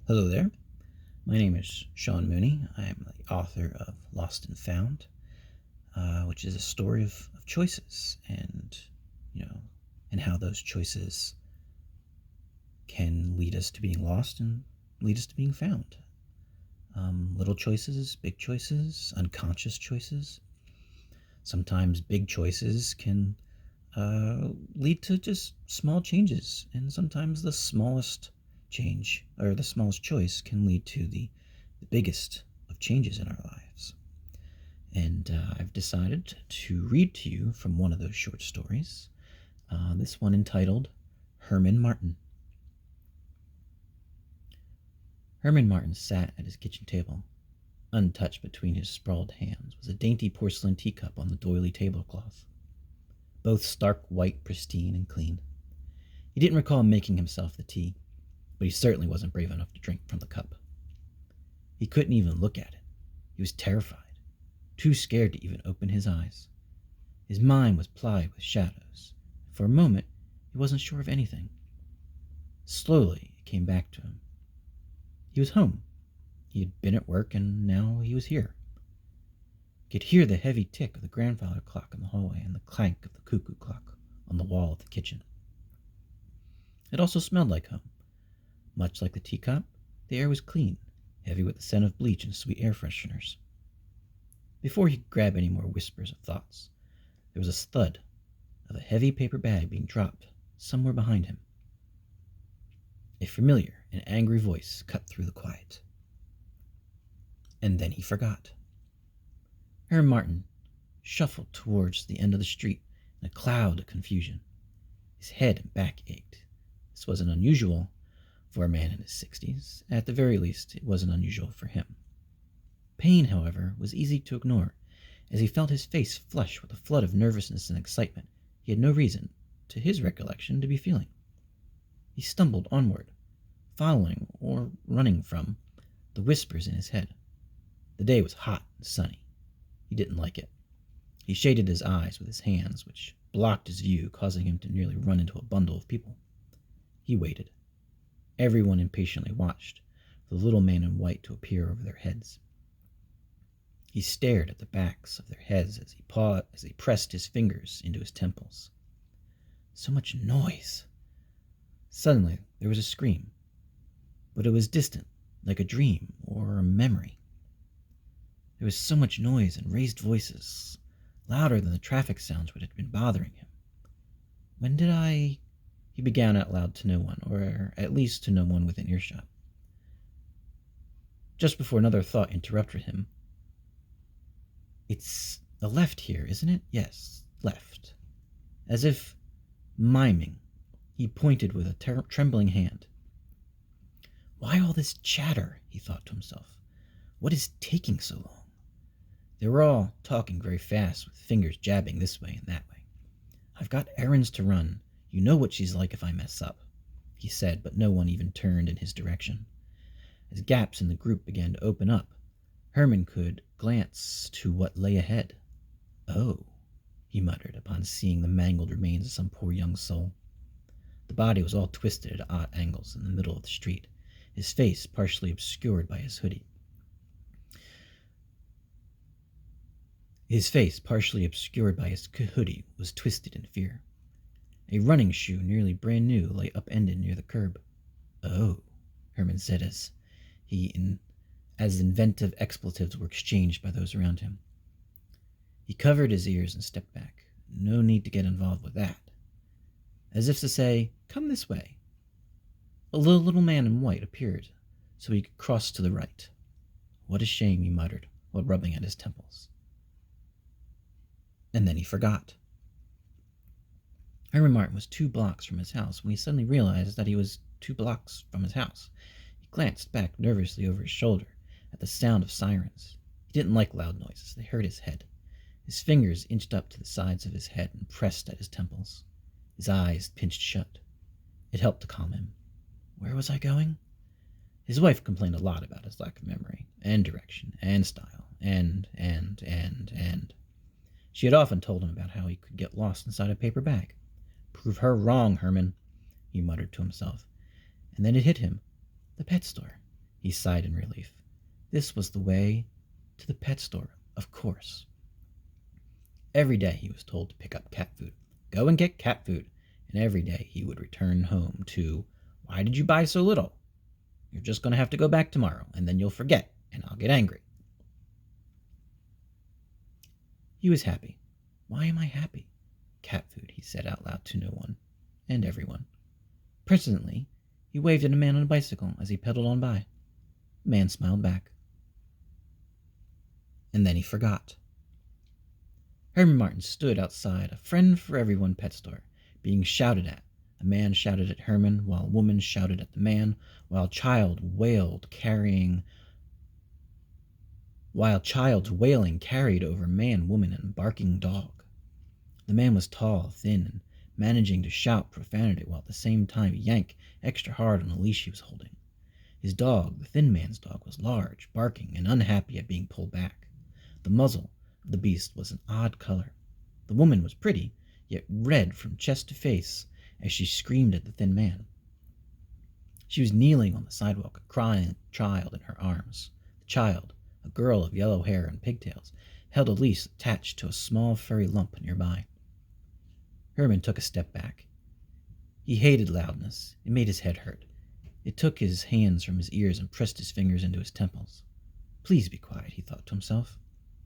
Hello there. My name is Sean Mooney. I am the author of Lost and Found, which is a story of choices you know, and how those choices can lead us to being lost and lead us to being found. Little choices, big choices, unconscious choices. Sometimes big choices can lead to just small changes, and sometimes the smallest change or the smallest choice can lead to the biggest of changes in our lives. And I've decided to read to you from one of those short stories, this one entitled Herman Martin. Herman Martin sat at his kitchen table. Untouched between his sprawled hands was a dainty porcelain teacup on the doily tablecloth, both stark white, pristine, and clean. He didn't recall making himself the tea, but he certainly wasn't brave enough to drink from the cup. He couldn't even look at it. He was terrified, too scared to even open his eyes. His mind was plied with shadows. For a moment, he wasn't sure of anything. Slowly, it came back to him. He was home. He had been at work, and now he was here. He could hear the heavy tick of the grandfather clock in the hallway and the clank of the cuckoo clock on the wall of the kitchen. It also smelled like home. Much like the teacup, the air was clean, heavy with the scent of bleach and sweet air fresheners. Before he could grab any more whispers of thoughts, there was a thud of a heavy paper bag being dropped somewhere behind him. A familiar and angry voice cut through the quiet. And then he forgot. Herman Martin shuffled towards the end of the street in a cloud of confusion. His head and back ached. This wasn't unusual for a man in his 60s. At the very least, it wasn't unusual for him. Pain, however, was easy to ignore, as he felt his face flush with a flood of nervousness and excitement he had no reason, to his recollection, to be feeling. He stumbled onward, following or running from the whispers in his head. The day was hot and sunny. He didn't like it. He shaded his eyes with his hands, which blocked his view, causing him to nearly run into a bundle of people. He waited. Everyone impatiently watched for the little man in white to appear over their heads. He stared at the backs of their heads as he pressed his fingers into his temples. So much noise. Suddenly, there was a scream, but it was distant, like a dream or a memory. There was so much noise and raised voices, louder than the traffic sounds which had been bothering him. When did I... He began out loud to no one, or at least to no one within earshot. Just before another thought interrupted him. It's the left here, isn't it? Yes, left. As if miming, he pointed with a trembling hand. Why all this chatter? He thought to himself. What is taking so long? They were all talking very fast, with fingers jabbing this way and that way. I've got errands to run. You know what she's like if I mess up, he said, but no one even turned in his direction. As gaps in the group began to open up, Herman could glance to what lay ahead. Oh, he muttered upon seeing the mangled remains of some poor young soul. The body was all twisted at odd angles in the middle of the street, his face partially obscured by his hoodie. His face, partially obscured by his hoodie, was twisted in fear. A running shoe, nearly brand new, lay upended near the curb. Oh, Herman said as inventive expletives were exchanged by those around him. He covered his ears and stepped back. No need to get involved with that. As if to say, come this way. A little man in white appeared, so he could cross to the right. What a shame, he muttered, while rubbing at his temples. And then he forgot. Herman Martin was 2 blocks from his house when he suddenly realized that he was 2 blocks from his house. He glanced back nervously over his shoulder at the sound of sirens. He didn't like loud noises. They hurt his head. His fingers inched up to the sides of his head and pressed at his temples. His eyes pinched shut. It helped to calm him. Where was I going? His wife complained a lot about his lack of memory, and direction, and style, and. She had often told him about how he could get lost inside a paper bag. Prove her wrong, Herman, he muttered to himself. And then it hit him. The pet store. He sighed in relief. This was the way to the pet store, of course. Every day he was told to pick up cat food. Go and get cat food. And every day he would return home to, why did you buy so little? You're just going to have to go back tomorrow, and then you'll forget, and I'll get angry. He was happy. Why am I happy? Cat food, he said out loud to no one, and everyone. Presently, he waved at a man on a bicycle as he pedaled on by. The man smiled back. And then he forgot. Herman Martin stood outside a Friend for Everyone pet store, being shouted at. A man shouted at Herman, while a woman shouted at the man, while child's wailing carried over man, woman, and barking dog. The man was tall, thin, and managing to shout profanity while at the same time yank extra hard on the leash he was holding. His dog, the thin man's dog, was large, barking, and unhappy at being pulled back. The muzzle of the beast was an odd color. The woman was pretty, yet red from chest to face as she screamed at the thin man. She was kneeling on the sidewalk, a crying child in her arms. The child, a girl of yellow hair and pigtails, held a leash attached to a small furry lump nearby. Herman took a step back. He hated loudness. It made his head hurt. It took his hands from his ears and pressed his fingers into his temples. Please be quiet, he thought to himself.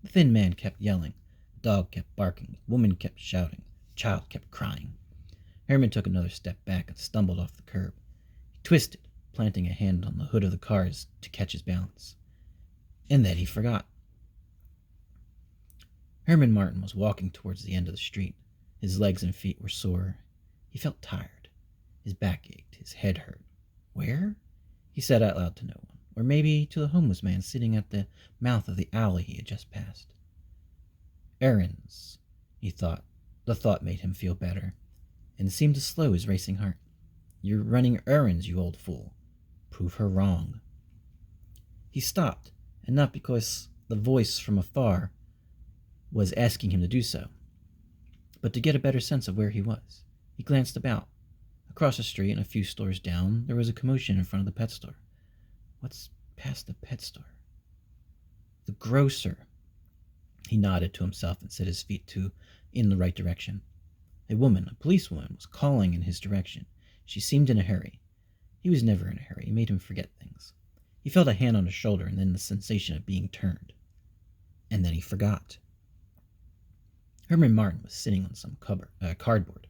The thin man kept yelling. The dog kept barking. The woman kept shouting. The child kept crying. Herman took another step back and stumbled off the curb. He twisted, planting a hand on the hood of the cars to catch his balance. And then he forgot. Herman Martin was walking towards the end of the street. His legs and feet were sore. He felt tired. His back ached. His head hurt. Where? He said out loud to no one. Or maybe to the homeless man sitting at the mouth of the alley he had just passed. Errands, he thought. The thought made him feel better, and seemed to slow his racing heart. You're running errands, you old fool. Prove her wrong. He stopped, and not because the voice from afar was asking him to do so, but to get a better sense of where he was. He glanced about. Across the street and a few stores down, there was a commotion in front of the pet store. What's past the pet store? The grocer. He nodded to himself and set his feet in the right direction. A woman, a policewoman, was calling in his direction. She seemed in a hurry. He was never in a hurry. It made him forget things. He felt a hand on his shoulder and then the sensation of being turned. And then he forgot. Herman Martin was sitting on some cardboard.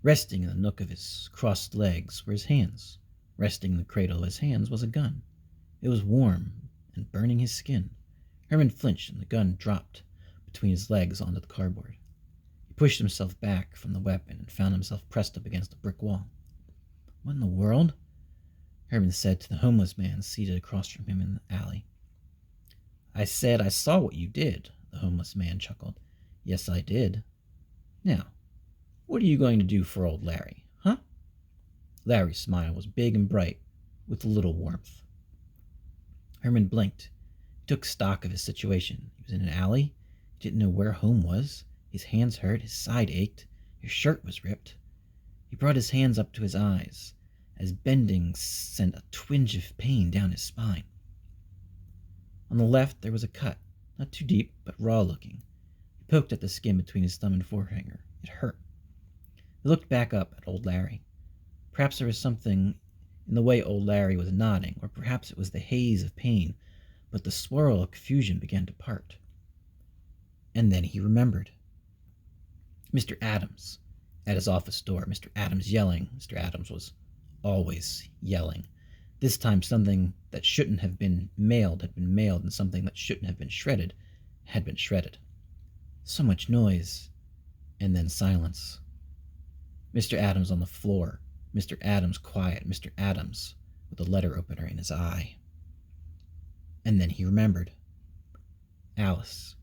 Resting in the nook of his crossed legs were his hands. Resting in the cradle of his hands was a gun. It was warm and burning his skin. Herman flinched and the gun dropped between his legs onto the cardboard. He pushed himself back from the weapon and found himself pressed up against a brick wall. What in the world? Herman said to the homeless man seated across from him in the alley. I said I saw what you did, the homeless man chuckled. Yes, I did. Now, what are you going to do for old Larry, huh? Larry's smile was big and bright, with a little warmth. Herman blinked. He took stock of his situation. He was in an alley. He didn't know where home was. His hands hurt. His side ached. His shirt was ripped. He brought his hands up to his eyes, as bending sent a twinge of pain down his spine. On the left there was a cut, not too deep, but raw-looking. He poked at the skin between his thumb and forefinger. It hurt. He looked back up at old Larry. Perhaps there was something in the way old Larry was nodding, or perhaps it was the haze of pain, but the swirl of confusion began to part. And then he remembered. Mr. Adams, at his office door, Mr. Adams yelling. Mr. Adams was always yelling. This time something that shouldn't have been mailed had been mailed, and something that shouldn't have been shredded had been shredded. So much noise, and then silence. Mr. Adams on the floor. Mr. Adams quiet. Mr. Adams with a letter opener in his eye. And then he remembered. Alice.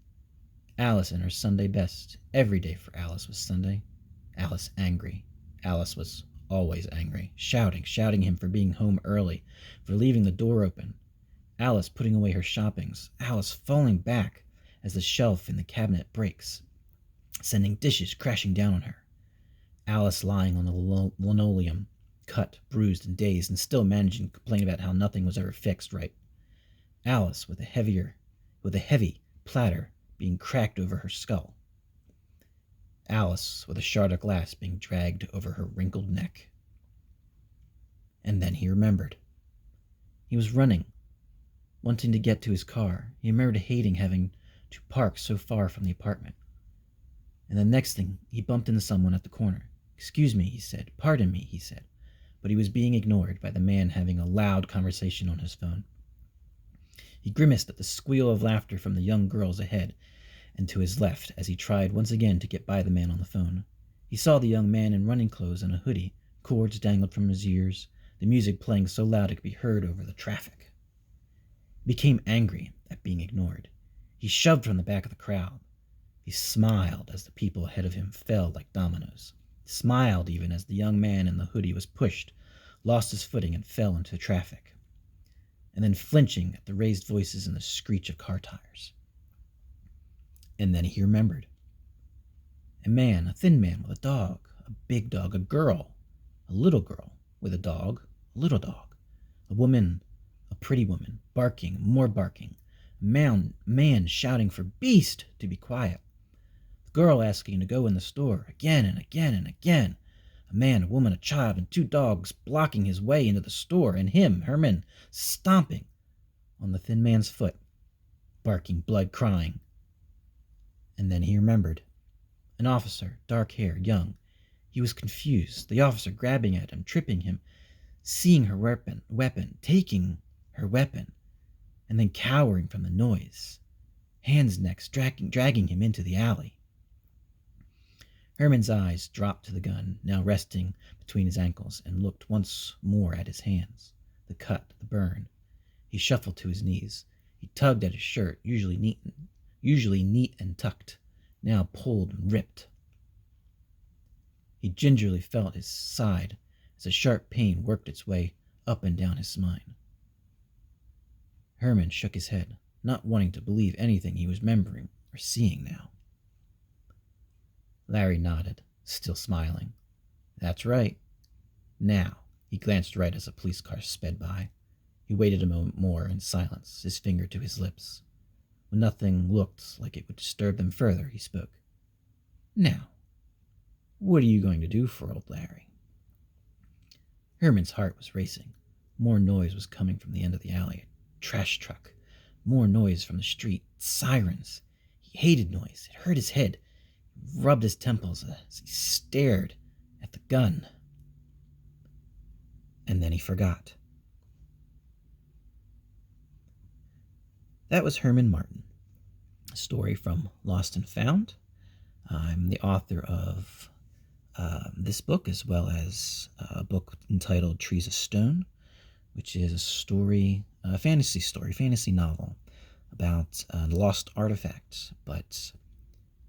Alice in her Sunday best. Every day for Alice was Sunday. Alice angry. Alice was always angry. Shouting him for being home early, for leaving the door open. Alice putting away her shoppings. Alice falling back as the shelf in the cabinet breaks, sending dishes crashing down on her. Alice lying on the linoleum, cut, bruised, and dazed, and still managing to complain about how nothing was ever fixed right. Alice with a heavy platter being cracked over her skull. Alice with a shard of glass being dragged over her wrinkled neck. And then he remembered. He was running, wanting to get to his car. He remembered hating having to park so far from the apartment. And the next thing, he bumped into someone at the corner. "Excuse me," he said. "Pardon me," he said. But he was being ignored by the man having a loud conversation on his phone. He grimaced at the squeal of laughter from the young girls ahead and to his left as he tried once again to get by the man on the phone. He saw the young man in running clothes and a hoodie, cords dangled from his ears, the music playing so loud it could be heard over the traffic. He became angry at being ignored. He shoved from the back of the crowd. He smiled as the people ahead of him fell like dominoes. He smiled even as the young man in the hoodie was pushed, lost his footing, and fell into traffic. And then flinching at the raised voices and the screech of car tires. And then he remembered. A man, a thin man with a dog, a big dog, a girl, a little girl with a dog, a little dog, a woman, a pretty woman, barking, more barking, a man shouting for Beast to be quiet, the girl asking to go in the store again and again and again, a man, a woman, a child, and 2 dogs blocking his way into the store, and him, Herman, stomping on the thin man's foot, barking, blood, crying. And then he remembered. An officer, dark hair, young. He was confused, the officer grabbing at him, tripping him, seeing her weapon, taking her weapon, and then cowering from the noise. Hands next, dragging him into the alley. Herman's eyes dropped to the gun, now resting between his ankles, and looked once more at his hands. The cut, the burn. He shuffled to his knees. He tugged at his shirt, usually neat and tucked, now pulled and ripped. He gingerly felt his side as a sharp pain worked its way up and down his spine. Herman shook his head, not wanting to believe anything he was remembering or seeing now. Larry nodded, still smiling. "That's right. Now," he glanced right as a police car sped by. He waited a moment more in silence, his finger to his lips. When nothing looked like it would disturb them further, he spoke. "Now, what are you going to do for old Larry?" Herman's heart was racing. More noise was coming from the end of the alley. A trash truck. More noise from the street. Sirens. He hated noise. It hurt his head. He rubbed his temples as he stared at the gun. And then he forgot. That was Herman Martin, a story from Lost and Found. I'm the author of this book, as well as a book entitled Trees of Stone, which is a story, a fantasy novel about a lost artifact. But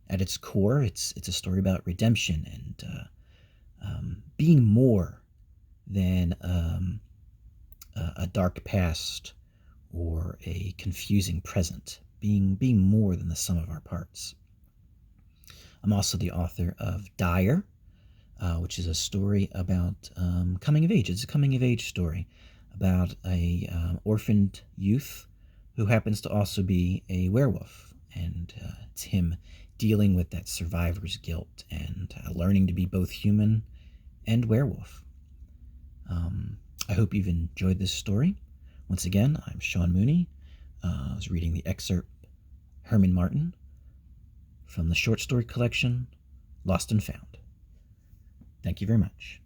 at its core, it's a story about redemption and being more than a dark past or a confusing present, being more than the sum of our parts. I'm also the author of Dire, which is a story about coming of age. It's a coming of age story about a orphaned youth who happens to also be a werewolf, and it's him dealing with that survivor's guilt and learning to be both human and werewolf. I hope you've enjoyed this story. Once again, I'm Sean Mooney. I was reading the excerpt, Herman Martin, from the short story collection, Lost and Found. Thank you very much.